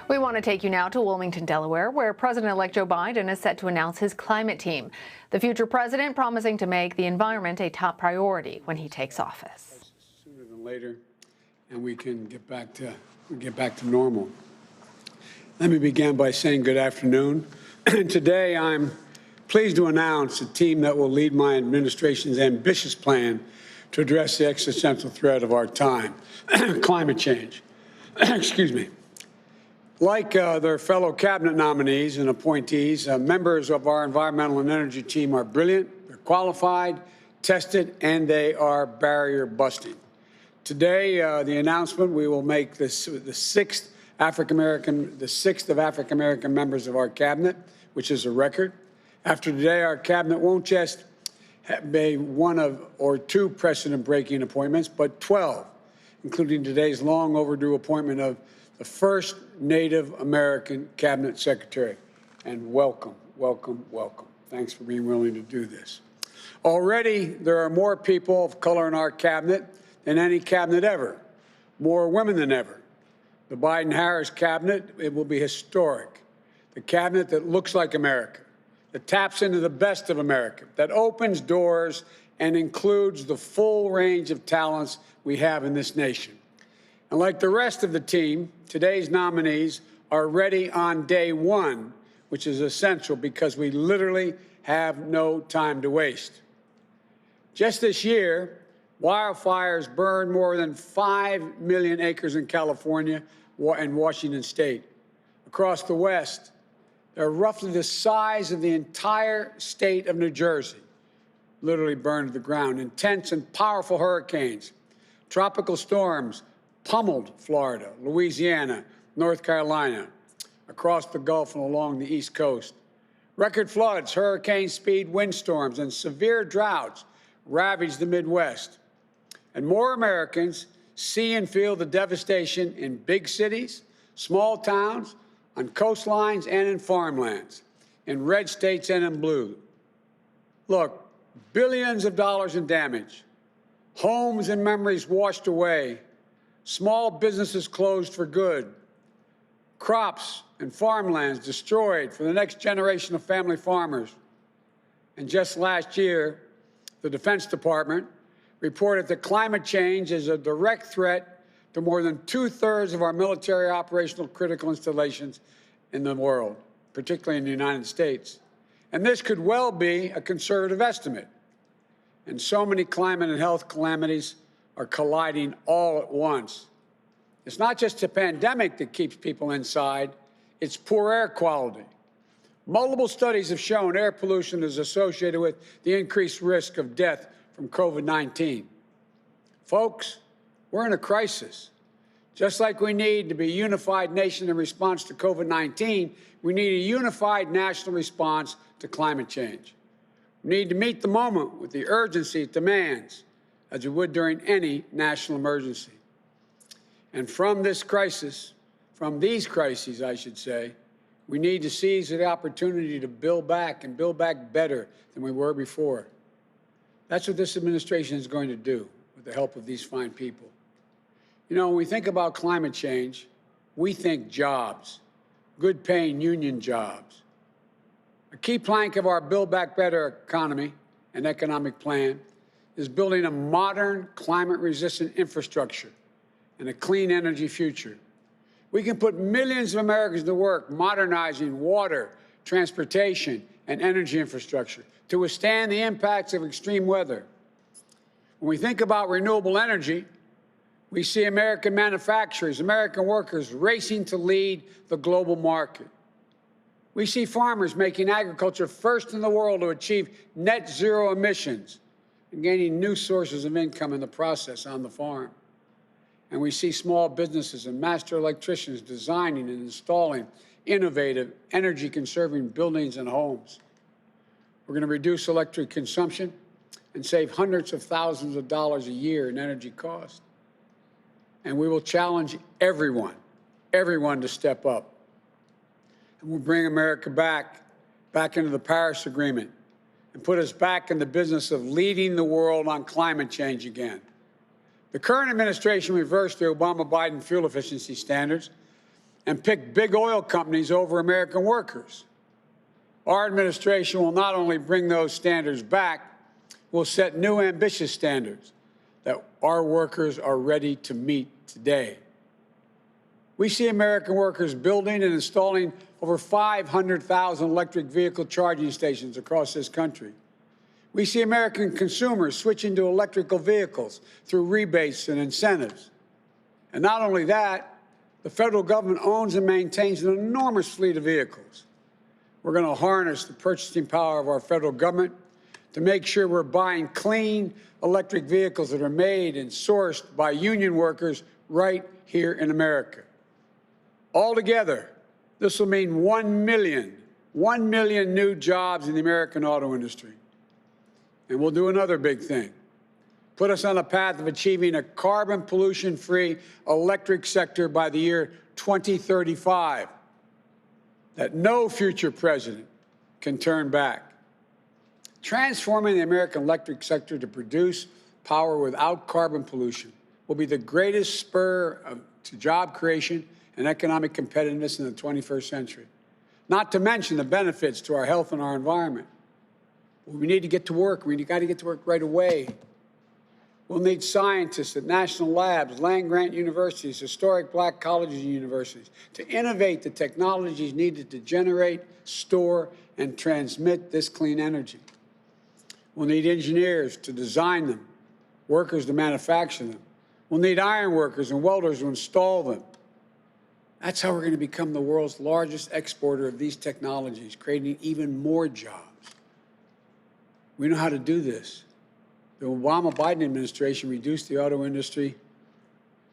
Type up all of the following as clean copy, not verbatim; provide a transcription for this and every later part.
We want to take you now to Wilmington, Delaware, where President-elect Joe Biden is set to announce his climate team. The future president promising to make the environment a top priority when he takes office. Sooner than later, and we can get back to normal. Let me begin by saying good afternoon. Today, I'm pleased to announce a team that will lead my administration's ambitious plan to address the existential threat of our time, climate change. Excuse me. Like their fellow cabinet nominees and appointees, members of our environmental and energy team are brilliant, they're qualified, tested, and they are barrier busting. Today, the announcement, we will make the sixth of African-American members of our cabinet, which is a record. After today, our cabinet won't just be one or two precedent-breaking appointments, but 12, including today's long overdue appointment of the first Native American cabinet secretary. And welcome, welcome, welcome. Thanks for being willing to do this. Already, there are more people of color in our cabinet than any cabinet ever, more women than ever. The Biden-Harris cabinet, it will be historic. The cabinet that looks like America, that taps into the best of America, that opens doors and includes the full range of talents we have in this nation. And like the rest of the team, today's nominees are ready on day one, which is essential because we literally have no time to waste. Just this year, wildfires burned more than 5 million acres in California and Washington State. Across the West, they're roughly the size of the entire state of New Jersey, literally burned to the ground. Intense and powerful hurricanes, tropical storms pummeled Florida, Louisiana, North Carolina, across the Gulf and along the East Coast. Record floods, hurricane-speed windstorms, and severe droughts ravaged the Midwest. And more Americans see and feel the devastation in big cities, small towns, on coastlines and in farmlands, in red states and in blue. Look, billions of dollars in damage, homes and memories washed away, small businesses closed for good, crops and farmlands destroyed for the next generation of family farmers. And just last year, the Defense Department reported that climate change is a direct threat to more than 2/3 of our military operational critical installations in the world, particularly in the United States. And this could well be a conservative estimate. And so many climate and health calamities are colliding all at once. It's not just a pandemic that keeps people inside, it's poor air quality. Multiple studies have shown air pollution is associated with the increased risk of death from COVID-19. Folks, we're in a crisis. Just like we need to be a unified nation in response to COVID-19, we need a unified national response to climate change. We need to meet the moment with the urgency it demands, as we would during any national emergency. And from this crisis, from these crises, I should say, we need to seize the opportunity to build back and build back better than we were before. That's what this administration is going to do with the help of these fine people. You know, when we think about climate change, we think jobs, good-paying union jobs. A key plank of our Build Back Better economy and economic plan is building a modern, climate-resistant infrastructure and a clean energy future. We can put millions of Americans to work modernizing water, transportation, and energy infrastructure to withstand the impacts of extreme weather. When we think about renewable energy, we see American manufacturers, American workers racing to lead the global market. We see farmers making agriculture first in the world to achieve net zero emissions and gaining new sources of income in the process on the farm. And we see small businesses and master electricians designing and installing innovative, energy-conserving buildings and homes. We're going to reduce electric consumption and save hundreds of thousands of dollars a year in energy costs. And we will challenge everyone to step up. And we'll bring America back into the Paris Agreement and put us back in the business of leading the world on climate change again. The current administration reversed the Obama-Biden fuel efficiency standards and pick big oil companies over American workers. Our administration will not only bring those standards back, we'll set new ambitious standards that our workers are ready to meet today. We see American workers building and installing over 500,000 electric vehicle charging stations across this country. We see American consumers switching to electrical vehicles through rebates and incentives. And not only that, the federal government owns and maintains an enormous fleet of vehicles. We're going to harness the purchasing power of our federal government to make sure we're buying clean electric vehicles that are made and sourced by union workers right here in America. Altogether, this will mean 1 million new jobs in the American auto industry. And we'll do another big thing, put us on a path of achieving a carbon pollution-free electric sector by the year 2035 that no future president can turn back. Transforming the American electric sector to produce power without carbon pollution will be the greatest spur to job creation and economic competitiveness in the 21st century, not to mention the benefits to our health and our environment. We need to get to work. We got to get to work right away. We'll need scientists at national labs, land-grant universities, historic black colleges and universities to innovate the technologies needed to generate, store, and transmit this clean energy. We'll need engineers to design them, workers to manufacture them. We'll need iron workers and welders to install them. That's how we're going to become the world's largest exporter of these technologies, creating even more jobs. We know how to do this. The Obama-Biden administration reduced the auto industry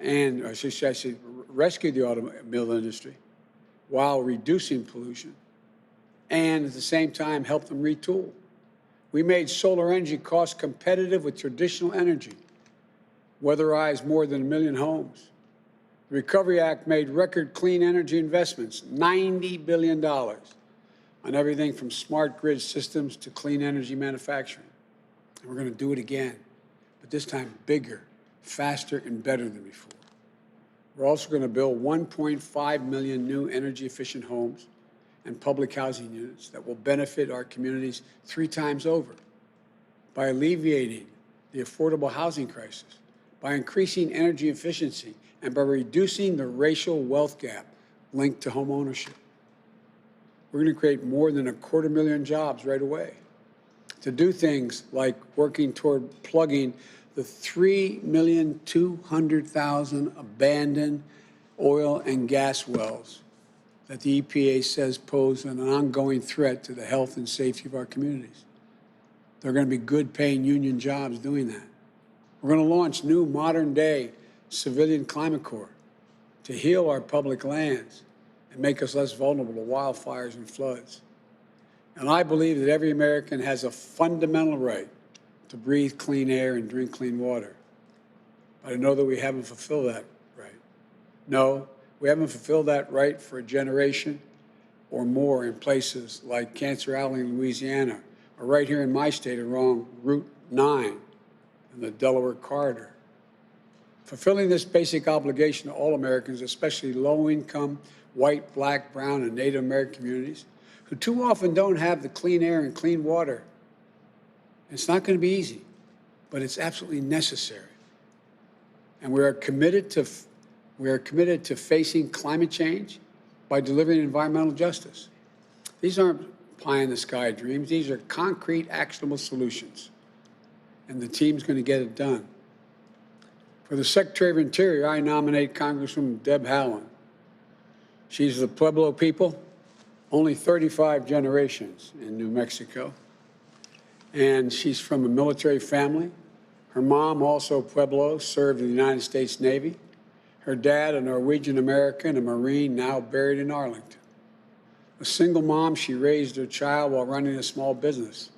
and, I should rescued the automobile industry while reducing pollution and at the same time helped them retool. We made solar energy cost competitive with traditional energy, weatherized more than 1 million homes. The Recovery Act made record clean energy investments, $90 billion, on everything from smart grid systems to clean energy manufacturing. And we're going to do it again, but this time bigger, faster, and better than before. We're also going to build 1.5 million new energy-efficient homes and public housing units that will benefit our communities 3 times over by alleviating the affordable housing crisis, by increasing energy efficiency, and by reducing the racial wealth gap linked to home ownership. We're going to create more than 250,000 jobs right away to do things like working toward plugging the 3,200,000 abandoned oil and gas wells that the EPA says pose an ongoing threat to the health and safety of our communities. There are going to be good paying union jobs doing that. We're going to launch new modern-day civilian climate corps to heal our public lands and make us less vulnerable to wildfires and floods. And I believe that every American has a fundamental right to breathe clean air and drink clean water. But I know that we haven't fulfilled that right. No, we haven't fulfilled that right for a generation or more in places like Cancer Alley, Louisiana, or right here in my state along Route 9 and the Delaware Corridor. Fulfilling this basic obligation to all Americans, especially low-income, white, black, brown, and Native American communities, who too often don't have the clean air and clean water. It's not going to be easy, but it's absolutely necessary. And we are committed to facing climate change by delivering environmental justice. These aren't pie-in-the-sky dreams. These are concrete, actionable solutions. And the team's going to get it done. For the Secretary of Interior, I nominate Congresswoman Deb Haaland. She's the Pueblo people, only 35 generations in New Mexico. And she's from a military family. Her mom, also Pueblo, served in the United States Navy. Her dad, a Norwegian American, a Marine, now buried in Arlington. A single mom, she raised her child while running a small business.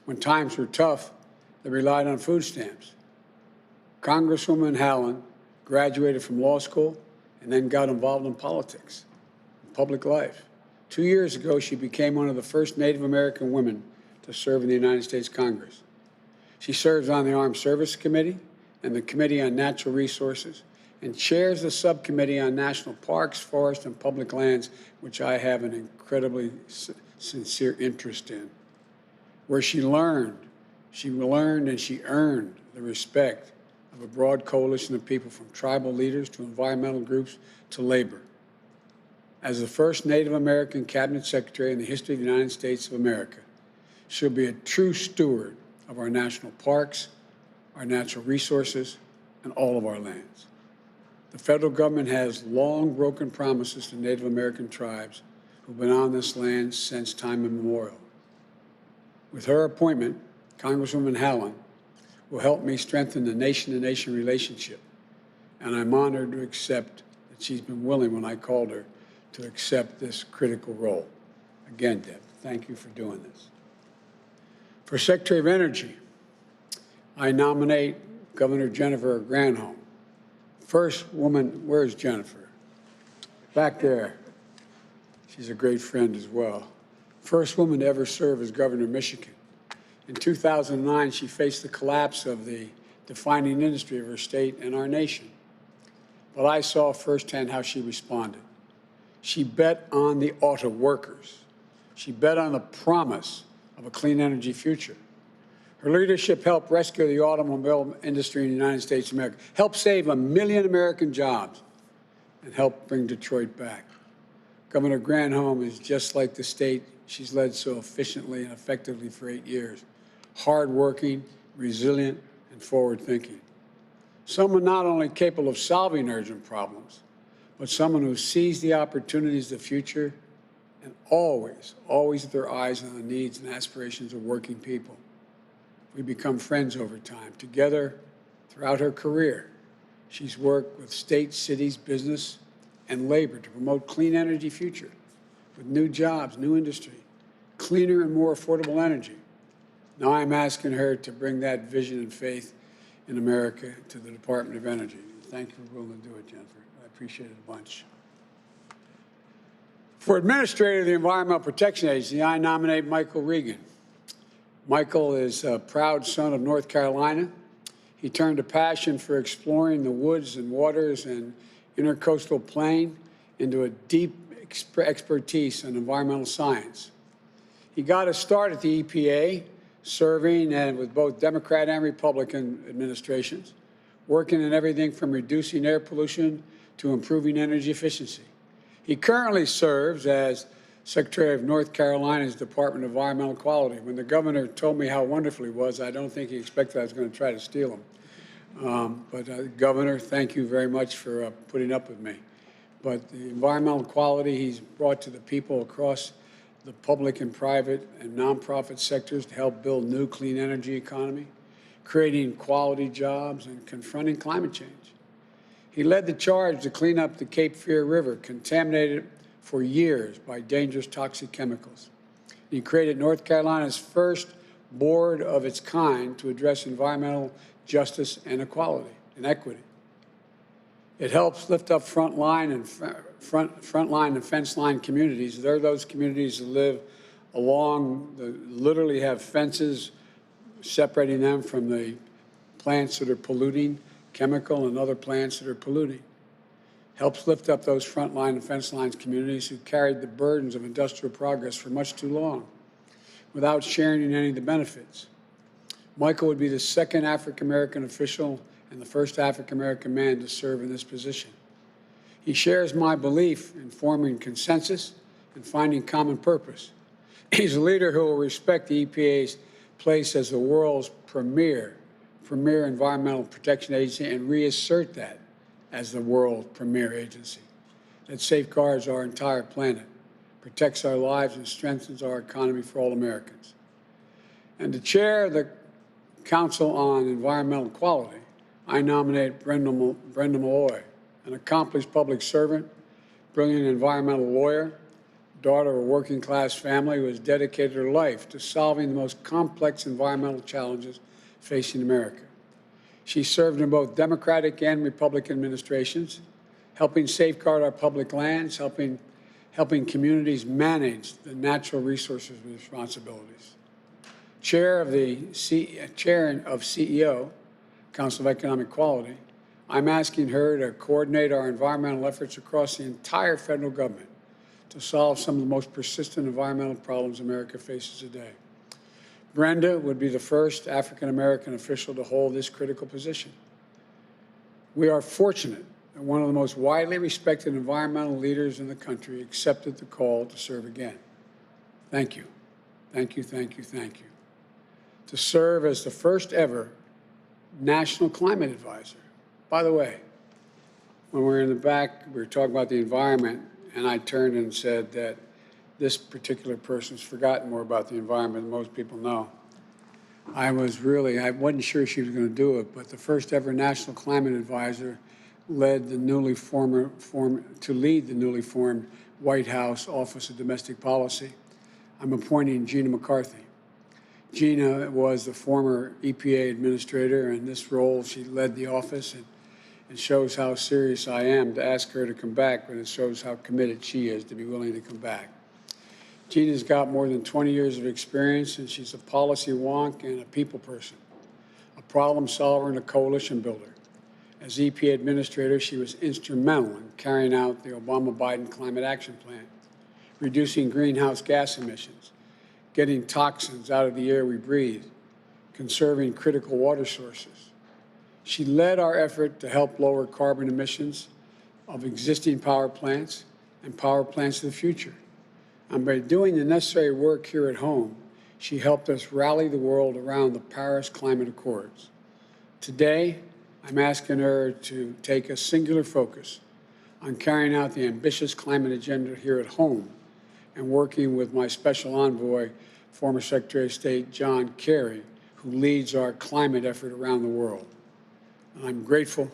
When times were tough, they relied on food stamps. Congresswoman Haaland graduated from law school and then got involved in politics, public life. 2 years ago, she became one of the first Native American women to serve in the United States Congress. She serves on the Armed Services Committee and the Committee on Natural Resources, and chairs the subcommittee on national parks, forests, and public lands, which I have an incredibly sincere interest in, where she learned and she earned the respect of a broad coalition of people, from tribal leaders to environmental groups to labor. As the first Native American cabinet secretary in the history of the United States of America, she'll be a true steward of our national parks, our natural resources, and all of our lands. The federal government has long broken promises to Native American tribes who've been on this land since time immemorial. With her appointment, Congresswoman Haaland will help me strengthen the nation-to-nation relationship, and I'm honored to accept that she's been willing, when I called her, to accept this critical role. Again, Deb, thank you for doing this. For Secretary of Energy, I nominate Governor Jennifer Granholm. First woman, where's Jennifer? Back there. She's a great friend as well. First woman to ever serve as governor of Michigan. In 2009, she faced the collapse of the defining industry of her state and our nation. But I saw firsthand how she responded. She bet on the auto workers. She bet on the promise of a clean energy future. Her leadership helped rescue the automobile industry in the United States of America, helped save 1 million American jobs, and helped bring Detroit back. Governor Granholm is just like the state she's led so efficiently and effectively for 8 years. Hardworking, resilient, and forward-thinking. Someone not only capable of solving urgent problems, but someone who sees the opportunities of the future and always with their eyes on the needs and aspirations of working people. We become friends over time. Together, throughout her career, she's worked with states, cities, business, and labor to promote clean energy future with new jobs, new industry, cleaner and more affordable energy. Now I'm asking her to bring that vision and faith in America to the Department of Energy. Thank you for willing to do it, Jennifer. I appreciate it a bunch. For Administrator of the Environmental Protection Agency, I nominate Michael Regan. Michael is a proud son of North Carolina. He turned a passion for exploring the woods and waters and intercoastal plain into a deep expertise in environmental science. He got a start at the EPA, serving with both Democrat and Republican administrations, working in everything from reducing air pollution to improving energy efficiency. He currently serves as Secretary of North Carolina's Department of Environmental Quality. When the governor told me how wonderful he was, I don't think he expected I was going to try to steal him. Governor, thank you very much for putting up with me. But the environmental quality he's brought to the people across the public and private and nonprofit sectors to help build new clean energy economy, creating quality jobs, and confronting climate change. He led the charge to clean up the Cape Fear River, contaminated for years by dangerous toxic chemicals. He created North Carolina's first board of its kind to address environmental justice and equality and equity. It helps lift up frontline and fence line communities. They're those communities that live along, literally have fences separating them from the plants that are polluting, chemical and other plants that are polluting. Helps lift up those frontline and fence lines communities who carried the burdens of industrial progress for much too long without sharing in any of the benefits. Michael would be the second African-American official and the first African-American man to serve in this position. He shares my belief in forming consensus and finding common purpose. He's a leader who will respect the EPA's place as the world's premier environmental protection agency and reassert that as the world premier agency that safeguards our entire planet, protects our lives, and strengthens our economy for all Americans. And to chair the Council on Environmental Quality, I nominate Brenda Malloy, an accomplished public servant, brilliant environmental lawyer, daughter of a working-class family who has dedicated her life to solving the most complex environmental challenges facing America. She served in both Democratic and Republican administrations, helping safeguard our public lands, helping communities manage the natural resources responsibilities. Chair of CEO, Council of Economic Quality, I'm asking her to coordinate our environmental efforts across the entire federal government to solve some of the most persistent environmental problems America faces today. Brenda would be the first African-American official to hold this critical position. We are fortunate that one of the most widely respected environmental leaders in the country accepted the call to serve again. Thank you. Thank you, thank you, thank you. To serve as the first ever National Climate Advisor. By the way, when we were in the back, we were talking about the environment, and I turned and said that this particular person's forgotten more about the environment than most people know. I wasn't sure she was going to do it, but the first ever National Climate Advisor lead the newly formed White House Office of Domestic Policy. I'm appointing Gina McCarthy. Gina was the former EPA administrator. In this role, she led the office, and it shows how serious I am to ask her to come back, but it shows how committed she is to be willing to come back. Gina's got more than 20 years of experience, and she's a policy wonk and a people person, a problem solver and a coalition builder. As EPA administrator, she was instrumental in carrying out the Obama-Biden Climate Action Plan, reducing greenhouse gas emissions, getting toxins out of the air we breathe, conserving critical water sources. She led our effort to help lower carbon emissions of existing power plants and power plants of the future. And by doing the necessary work here at home, she helped us rally the world around the Paris Climate Accords. Today, I'm asking her to take a singular focus on carrying out the ambitious climate agenda here at home and working with my special envoy, former Secretary of State John Kerry, who leads our climate effort around the world. And I'm grateful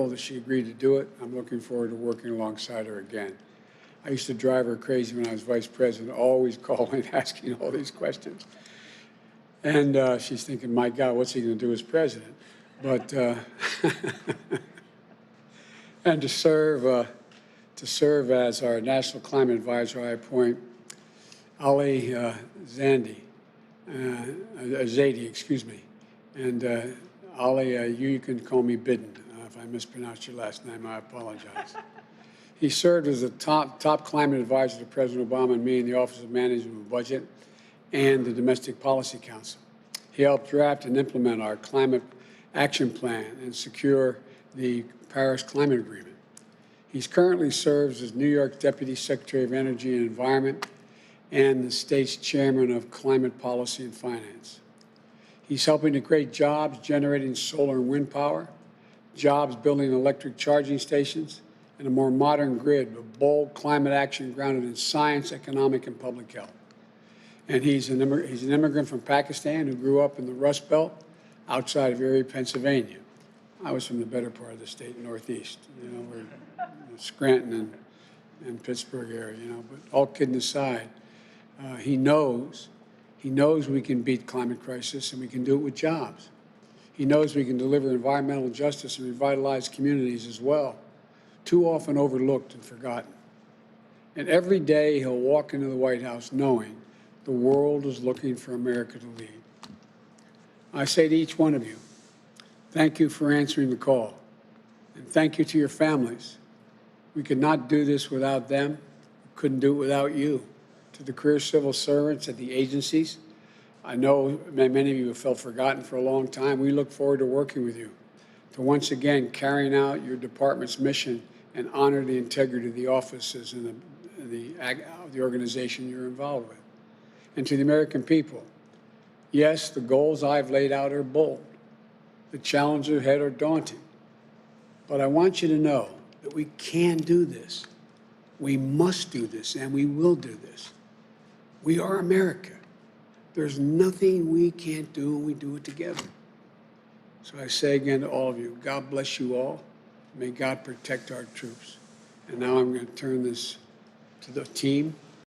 that she agreed to do it. I'm looking forward to working alongside her again. I used to drive her crazy when I was vice president, always calling, asking all these questions. And she's thinking, my God, what's he going to do as president? But, and to serve as our National Climate Advisor, I appoint Ali Zaidi, excuse me. And Ali, you can call me Bidden. If I mispronounced your last name, I apologize. He served as the top climate advisor to President Obama and me in the Office of Management and Budget and the Domestic Policy Council. He helped draft and implement our climate action plan and secure the Paris Climate Agreement. He currently serves as New York Deputy Secretary of Energy and Environment and the state's chairman of Climate Policy and Finance. He's helping to create jobs generating solar and wind power, jobs building electric charging stations, and a more modern grid with bold climate action grounded in science, economic, and public health. And he's an immigrant from Pakistan who grew up in the Rust Belt outside of Erie, Pennsylvania. I was from the better part of the state, Northeast. You know, we're Scranton and Pittsburgh area, you know. But all kidding aside, he knows we can beat climate crisis and we can do it with jobs. He knows we can deliver environmental justice and revitalize communities as well, too often overlooked and forgotten. And every day he'll walk into the White House knowing the world is looking for America to lead. I say to each one of you, thank you for answering the call. And thank you to your families. We could not do this without them. We couldn't do it without you. To the career civil servants at the agencies, I know many of you have felt forgotten for a long time. We look forward to working with you, to once again carrying out your department's mission and honor the integrity of the offices and the organization you're involved with. And to the American people, yes, the goals I've laid out are bold. The challenges ahead are daunting. But I want you to know that we can do this. We must do this, and we will do this. We are America. There's nothing we can't do when we do it together. So I say again to all of you, God bless you all. May God protect our troops. And now I'm going to turn this to the team.